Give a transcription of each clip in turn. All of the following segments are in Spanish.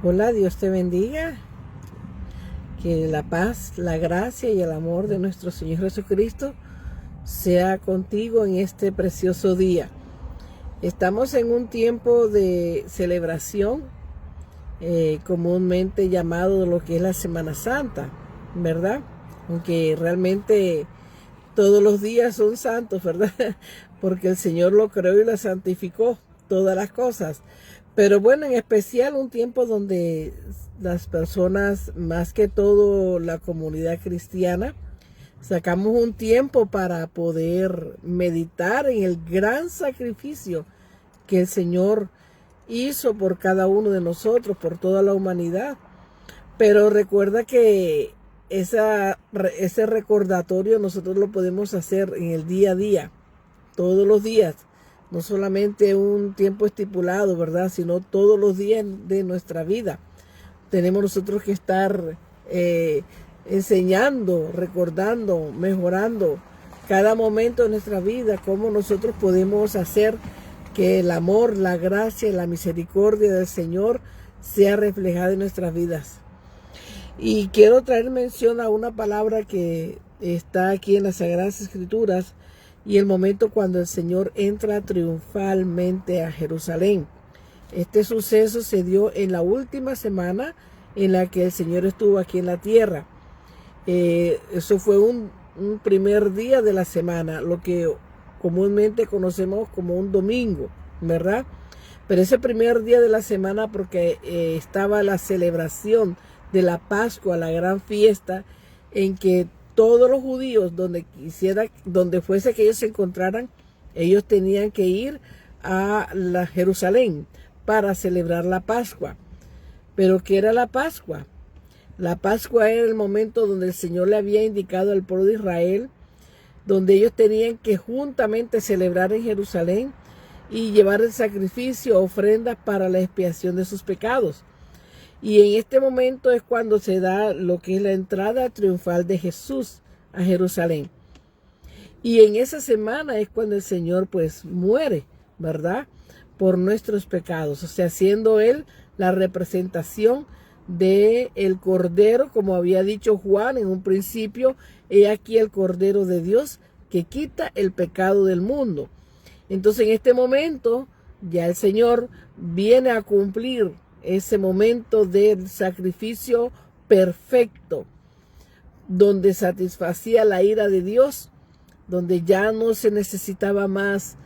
Hola, Dios te bendiga. Que la paz, la gracia y el amor de nuestro Señor Jesucristo sea contigo en este precioso día. Estamos en un tiempo de celebración, comúnmente llamado lo que es la Semana Santa, ¿verdad? Aunque realmente todos los días son santos, ¿verdad? Porque el Señor lo creó y lo santificó, todas las cosas. Pero bueno, en especial un tiempo donde las personas, más que todo la comunidad cristiana, sacamos un tiempo para poder meditar en el gran sacrificio que el Señor hizo por cada uno de nosotros, por toda la humanidad. Pero recuerda que ese recordatorio nosotros lo podemos hacer en el día a día, todos los días, no solamente un tiempo estipulado, ¿verdad? Sino todos los días de nuestra vida. Tenemos nosotros que estar enseñando, recordando, mejorando cada momento de nuestra vida, cómo nosotros podemos hacer que el amor, la gracia y la misericordia del Señor sea reflejada en nuestras vidas. Y quiero traer mención a una palabra que está aquí en las Sagradas Escrituras y el momento cuando el Señor entra triunfalmente a Jerusalén. Este suceso se dio en la última semana en la que el Señor estuvo aquí en la tierra. Eso fue un primer día de la semana, lo que comúnmente conocemos como un domingo, ¿verdad? Pero ese primer día de la semana porque estaba la celebración de la Pascua, la gran fiesta, en que todos los judíos, donde fuese que ellos se encontraran, ellos tenían que ir a la Jerusalén para celebrar la Pascua. Pero ¿qué era la Pascua? La Pascua era el momento donde el Señor le había indicado al pueblo de Israel, donde ellos tenían que juntamente celebrar en Jerusalén y llevar el sacrificio, ofrendas para la expiación de sus pecados. Y en este momento es cuando se da lo que es la entrada triunfal de Jesús a Jerusalén. Y en esa semana es cuando el Señor pues muere, ¿verdad? Por nuestros pecados, o sea, siendo Él la representación de el Cordero, como había dicho Juan en un principio, he aquí el Cordero de Dios que quita el pecado del mundo. Entonces en este momento ya el Señor viene a cumplir ese momento del sacrificio perfecto, donde satisfacía la ira de Dios, donde ya no se necesitaba más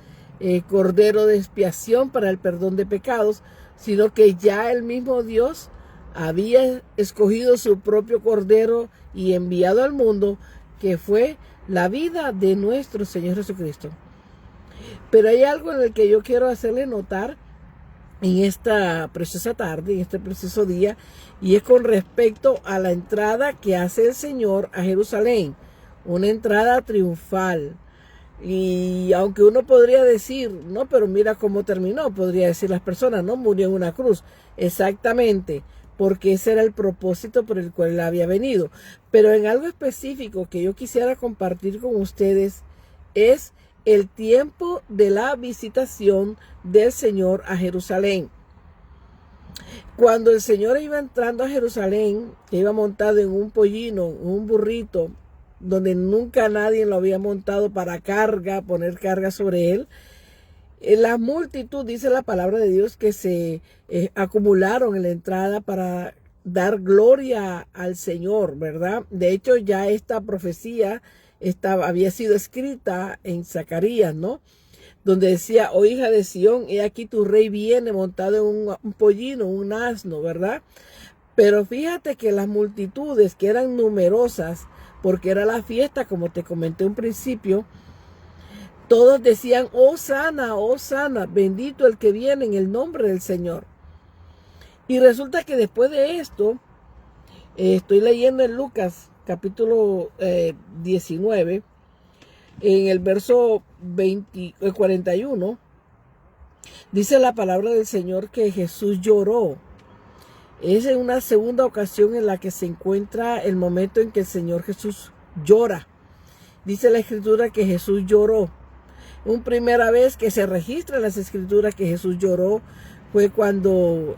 cordero de expiación para el perdón de pecados, sino que ya el mismo Dios había escogido su propio cordero y enviado al mundo, que fue la vida de nuestro Señor Jesucristo. Pero hay algo en el que yo quiero hacerle notar en esta preciosa tarde, en este precioso día, y es con respecto a la entrada que hace el Señor a Jerusalén, una entrada triunfal. Y aunque uno podría decir, no, pero mira cómo terminó, podría decir las personas, no, murió en una cruz. Exactamente, porque ese era el propósito por el cual él había venido. Pero en algo específico que yo quisiera compartir con ustedes es el tiempo de la visitación del Señor a Jerusalén. Cuando el Señor iba entrando a Jerusalén, que iba montado en un pollino, un burrito, donde nunca nadie lo había montado para poner carga sobre él, la multitud, dice la palabra de Dios, que se acumularon en la entrada para dar gloria al Señor, ¿verdad? De hecho, ya esta profecía había sido escrita en Zacarías, ¿no? Donde decía, oh hija de Sión, he aquí tu rey viene montado en un pollino, un asno, ¿verdad? Pero fíjate que las multitudes, que eran numerosas, porque era la fiesta, como te comenté un principio, todos decían, oh sana, bendito el que viene en el nombre del Señor. Y resulta que después de esto, estoy leyendo en Lucas capítulo 19, en el verso 41, dice la palabra del Señor que Jesús lloró. Es en una segunda ocasión en la que se encuentra el momento en que el Señor Jesús llora. Dice la Escritura que Jesús lloró. Una primera vez que se registra en las Escrituras que Jesús lloró fue cuando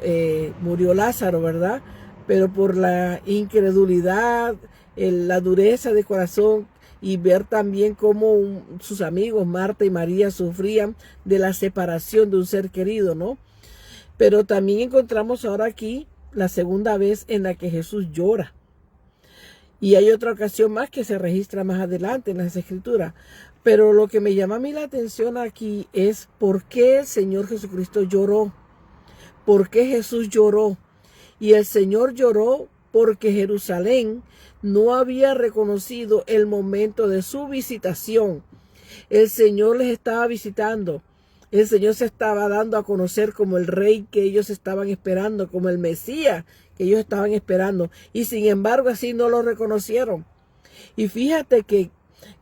murió Lázaro, ¿verdad? Pero por la incredulidad, la dureza de corazón y ver también cómo sus amigos Marta y María sufrían de la separación de un ser querido, ¿no? Pero también encontramos ahora aquí la segunda vez en la que Jesús llora. Y hay otra ocasión más que se registra más adelante en las Escrituras. Pero lo que me llama a mí la atención aquí es por qué el Señor Jesucristo lloró. ¿Por qué Jesús lloró? Y el Señor lloró porque Jerusalén no había reconocido el momento de su visitación. El Señor les estaba visitando. El Señor se estaba dando a conocer como el rey que ellos estaban esperando, como el Mesías que ellos estaban esperando. Y sin embargo así no lo reconocieron. Y fíjate que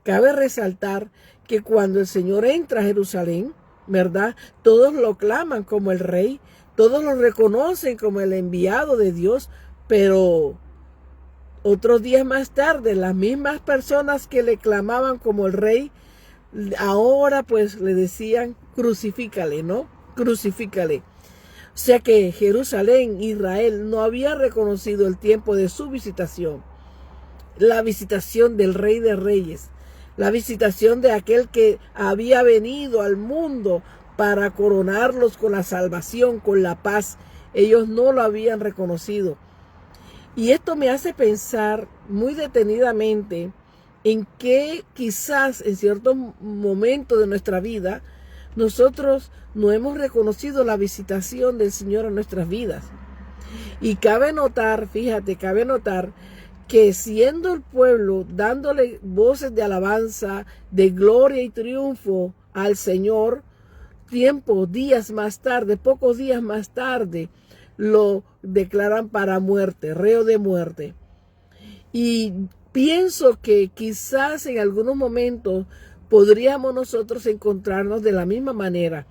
cabe resaltar que cuando el Señor entra a Jerusalén, ¿verdad? Todos lo claman como el rey, todos lo reconocen como el enviado de Dios, pero otros días más tarde, las mismas personas que le clamaban como el rey, ahora pues le decían, crucifícale, ¿no? Crucifícale. O sea que Jerusalén, Israel, no había reconocido el tiempo de su visitación. La visitación del Rey de Reyes. La visitación de aquel que había venido al mundo para coronarlos con la salvación, con la paz. Ellos no lo habían reconocido. Y esto me hace pensar muy detenidamente en que quizás en ciertos momentos de nuestra vida nosotros no hemos reconocido la visitación del Señor en nuestras vidas. Y cabe notar, fíjate, cabe notar que siendo el pueblo dándole voces de alabanza, de gloria y triunfo al Señor, días más tarde, pocos días más tarde, lo declaran para muerte, reo de muerte. Y pienso que quizás en algunos momentos podríamos nosotros encontrarnos de la misma manera.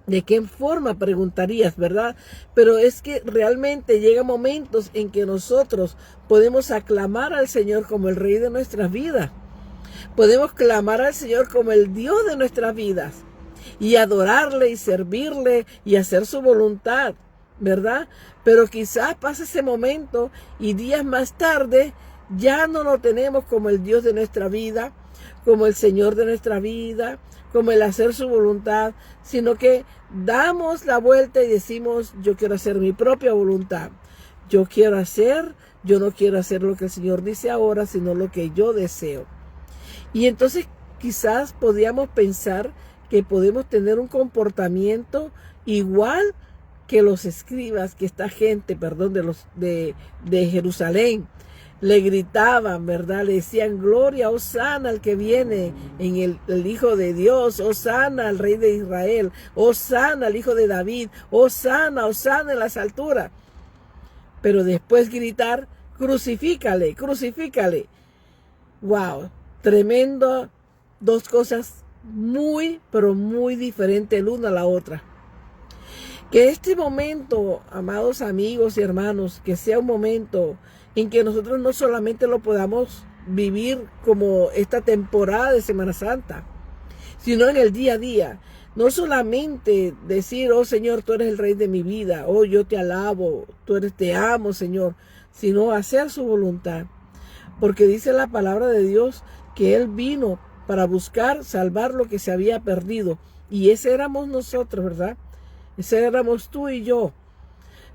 ¿De qué forma? Preguntarías, ¿verdad? Pero es que realmente llegan momentos en que nosotros podemos aclamar al Señor como el Rey de nuestras vidas. Podemos clamar al Señor como el Dios de nuestras vidas y adorarle y servirle y hacer su voluntad, ¿verdad? Pero quizás pase ese momento y días más tarde ya no lo tenemos como el Dios de nuestra vida, como el Señor de nuestra vida, como el hacer su voluntad, sino que damos la vuelta y decimos, yo quiero hacer mi propia voluntad. Yo no quiero hacer lo que el Señor dice ahora, sino lo que yo deseo. Y entonces quizás podríamos pensar que podemos tener un comportamiento igual que los escribas, que esta gente, de Jerusalén, le gritaban, ¿verdad? Le decían, gloria, hosana al que viene en el Hijo de Dios, hosana al Rey de Israel, hosana al Hijo de David, hosana, hosana en las alturas. Pero después gritar, crucifícale, crucifícale. Wow, tremendo, dos cosas muy, pero muy diferentes el una a la otra. Que este momento, amados amigos y hermanos, que sea un momento en que nosotros no solamente lo podamos vivir como esta temporada de Semana Santa, sino en el día a día. No solamente decir, oh Señor, tú eres el Rey de mi vida, oh yo te alabo, te amo Señor, sino hacer su voluntad. Porque dice la palabra de Dios que Él vino para buscar, salvar lo que se había perdido. Y ese éramos nosotros, ¿verdad? Ese éramos tú y yo.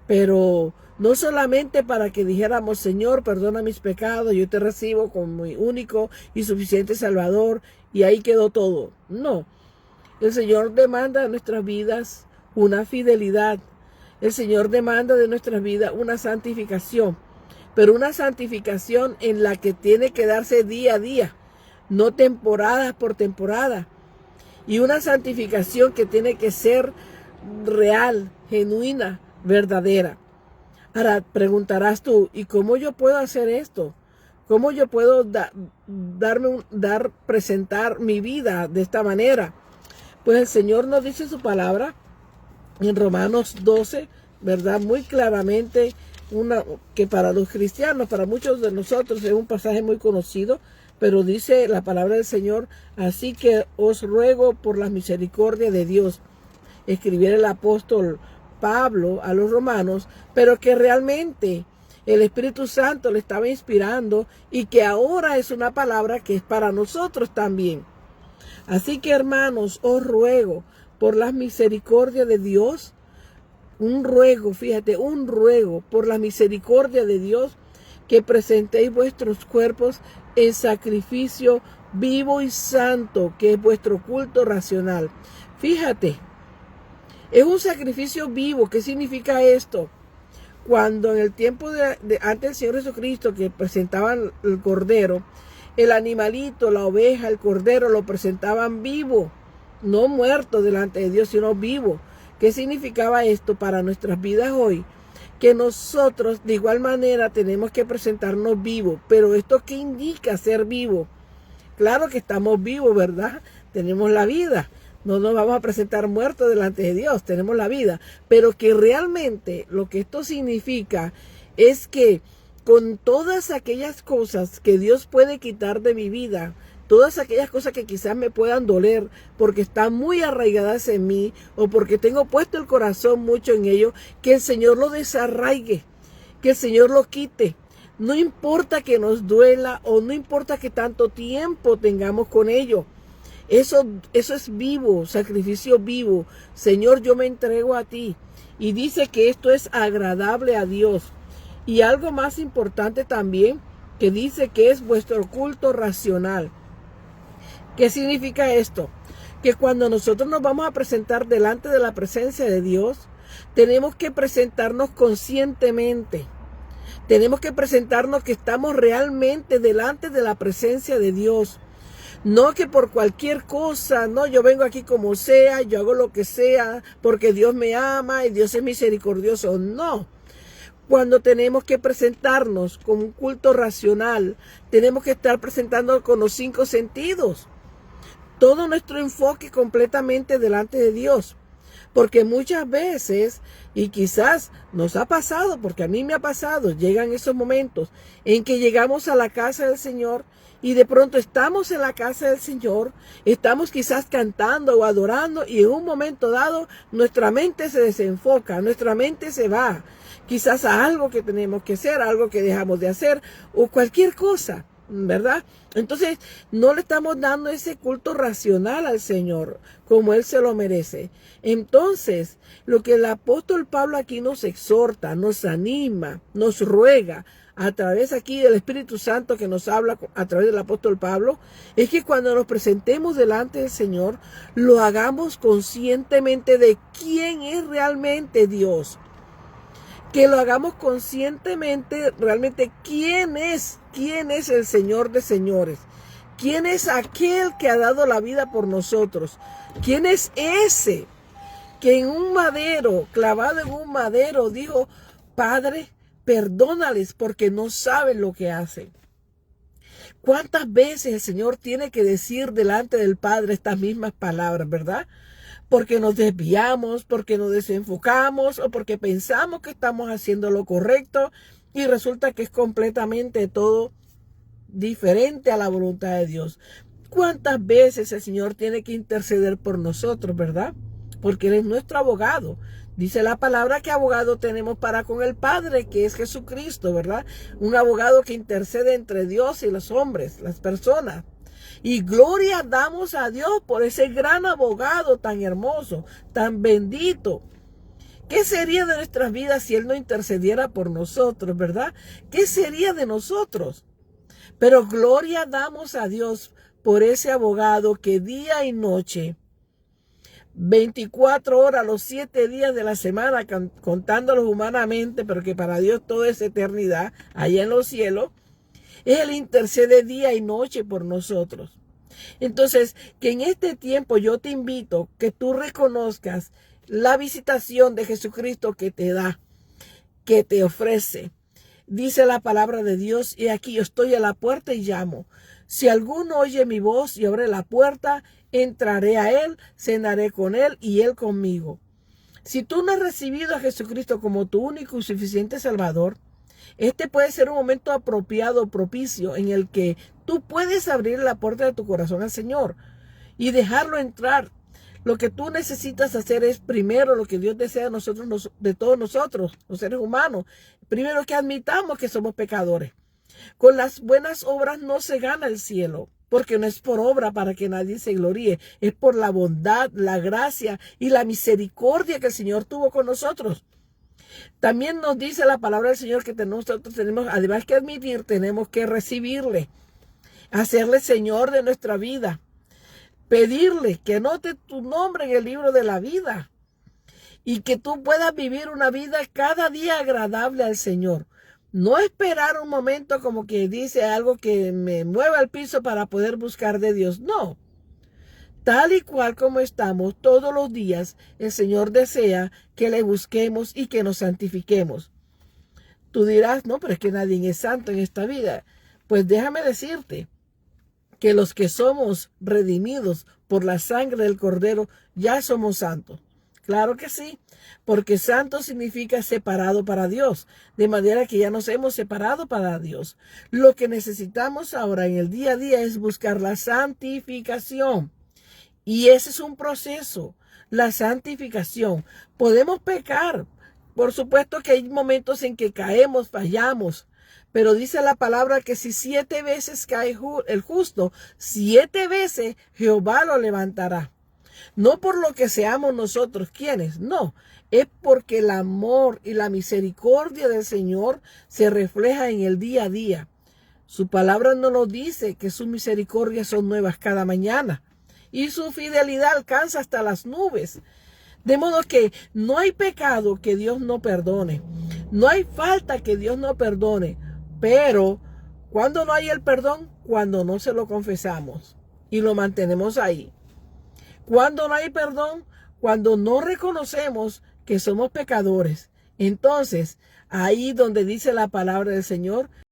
Pero no solamente para que dijéramos, Señor, perdona mis pecados, yo te recibo como mi único y suficiente Salvador, y ahí quedó todo. No, el Señor demanda de nuestras vidas una fidelidad. El Señor demanda de nuestras vidas una santificación, pero una santificación en la que tiene que darse día a día, no temporada por temporada. Y una santificación que tiene que ser real, genuina, verdadera. Ahora preguntarás tú, ¿y cómo yo puedo hacer esto? ¿Cómo yo puedo presentar mi vida de esta manera? Pues el Señor nos dice su palabra en Romanos 12, ¿verdad? Muy claramente, que para los cristianos, para muchos de nosotros es un pasaje muy conocido, pero dice la palabra del Señor, así que os ruego por la misericordia de Dios. Escribiera el apóstol Pablo a los romanos, pero que realmente el Espíritu Santo le estaba inspirando y que ahora es una palabra que es para nosotros también. Así que, hermanos, os ruego por las misericordias de Dios, un ruego por la misericordia de Dios, que presentéis vuestros cuerpos en sacrificio vivo y santo, que es vuestro culto racional. Fíjate, es un sacrificio vivo. ¿Qué significa esto? Cuando en el tiempo antes del Señor Jesucristo, que presentaban el cordero, el animalito, la oveja, el cordero, lo presentaban vivo, no muerto delante de Dios, sino vivo. ¿Qué significaba esto para nuestras vidas hoy? Que nosotros de igual manera tenemos que presentarnos vivos. Pero ¿esto qué indica ser vivo? Claro que estamos vivos, ¿verdad? Tenemos la vida. No nos vamos a presentar muertos delante de Dios, tenemos la vida. Pero que realmente lo que esto significa es que con todas aquellas cosas que Dios puede quitar de mi vida, todas aquellas cosas que quizás me puedan doler porque están muy arraigadas en mí o porque tengo puesto el corazón mucho en ello, que el Señor lo desarraigue, que el Señor lo quite. No importa que nos duela o no importa que tanto tiempo tengamos con ello. Eso es vivo, sacrificio vivo. Señor, yo me entrego a ti. Y dice que esto es agradable a Dios. Y algo más importante también, que dice que es vuestro culto racional. ¿Qué significa esto? Que cuando nosotros nos vamos a presentar delante de la presencia de Dios, tenemos que presentarnos conscientemente. Tenemos que presentarnos que estamos realmente delante de la presencia de Dios. No que por cualquier cosa, no, yo vengo aquí como sea, yo hago lo que sea, porque Dios me ama y Dios es misericordioso. No. Cuando tenemos que presentarnos con un culto racional, tenemos que estar presentando con los 5 sentidos. Todo nuestro enfoque completamente delante de Dios. Porque muchas veces, y quizás nos ha pasado, porque a mí me ha pasado, llegan esos momentos en que llegamos a la casa del Señor y de pronto estamos en la casa del Señor, estamos quizás cantando o adorando y en un momento dado nuestra mente se desenfoca, nuestra mente se va, quizás a algo que tenemos que hacer, algo que dejamos de hacer o cualquier cosa, ¿verdad? Entonces no le estamos dando ese culto racional al Señor como Él se lo merece. Entonces lo que el apóstol Pablo aquí nos exhorta, nos anima, nos ruega a través aquí del Espíritu Santo que nos habla a través del apóstol Pablo, es que cuando nos presentemos delante del Señor, lo hagamos conscientemente de quién es realmente Dios. Que lo hagamos conscientemente realmente quién es el Señor de señores. ¿Quién es aquel que ha dado la vida por nosotros? ¿Quién es ese que en un madero, clavado en un madero, dijo, Padre, perdónales porque no saben lo que hacen? ¿Cuántas veces el Señor tiene que decir delante del Padre estas mismas palabras, verdad? Porque nos desviamos, porque nos desenfocamos o porque pensamos que estamos haciendo lo correcto y resulta que es completamente todo diferente a la voluntad de Dios. ¿Cuántas veces el Señor tiene que interceder por nosotros, verdad? Porque Él es nuestro abogado. Dice la palabra que abogado tenemos para con el Padre, que es Jesucristo, ¿verdad? Un abogado que intercede entre Dios y los hombres, las personas. Y gloria damos a Dios por ese gran abogado tan hermoso, tan bendito. ¿Qué sería de nuestras vidas si Él no intercediera por nosotros, verdad? ¿Qué sería de nosotros? Pero gloria damos a Dios por ese abogado que día y noche, 24 horas, los 7 días de la semana, contándolos humanamente, pero que para Dios todo es eternidad, allá en los cielos, Él intercede día y noche por nosotros. Entonces, que en este tiempo yo te invito que tú reconozcas la visitación de Jesucristo que te da, que te ofrece. Dice la palabra de Dios, y aquí yo estoy a la puerta y llamo. Si alguno oye mi voz y abre la puerta, entraré a él, cenaré con él y él conmigo. Si tú no has recibido a Jesucristo como tu único y suficiente Salvador, este puede ser un momento apropiado, propicio, en el que tú puedes abrir la puerta de tu corazón al Señor y dejarlo entrar. Lo que tú necesitas hacer es primero lo que Dios desea de nosotros, de todos nosotros, los seres humanos. Primero que admitamos que somos pecadores. Con las buenas obras no se gana el cielo, porque no es por obra para que nadie se gloríe, es por la bondad, la gracia y la misericordia que el Señor tuvo con nosotros. También nos dice la palabra del Señor que nosotros tenemos, además que admitir, tenemos que recibirle, hacerle Señor de nuestra vida, pedirle que anote tu nombre en el libro de la vida y que tú puedas vivir una vida cada día agradable al Señor. No esperar un momento como que dice algo que me mueva al piso para poder buscar de Dios. No. Tal y cual como estamos todos los días, el Señor desea que le busquemos y que nos santifiquemos. Tú dirás, no, pero es que nadie es santo en esta vida. Pues déjame decirte que los que somos redimidos por la sangre del Cordero ya somos santos. Claro que sí, porque santo significa separado para Dios, de manera que ya nos hemos separado para Dios. Lo que necesitamos ahora en el día a día es buscar la santificación. Y ese es un proceso, la santificación. Podemos pecar, por supuesto que hay momentos en que caemos, fallamos, pero dice la palabra que si 7 veces cae el justo, 7 veces Jehová lo levantará. No por lo que seamos nosotros quienes, no, es porque el amor y la misericordia del Señor se refleja en el día a día. Su palabra nos lo dice, que sus misericordias son nuevas cada mañana y su fidelidad alcanza hasta las nubes. De modo que no hay pecado que Dios no perdone, no hay falta que Dios no perdone, pero ¿cuándo no hay el perdón? Cuando no se lo confesamos y lo mantenemos ahí. Cuando no hay perdón, cuando no reconocemos que somos pecadores. Entonces, ahí donde dice la palabra del Señor,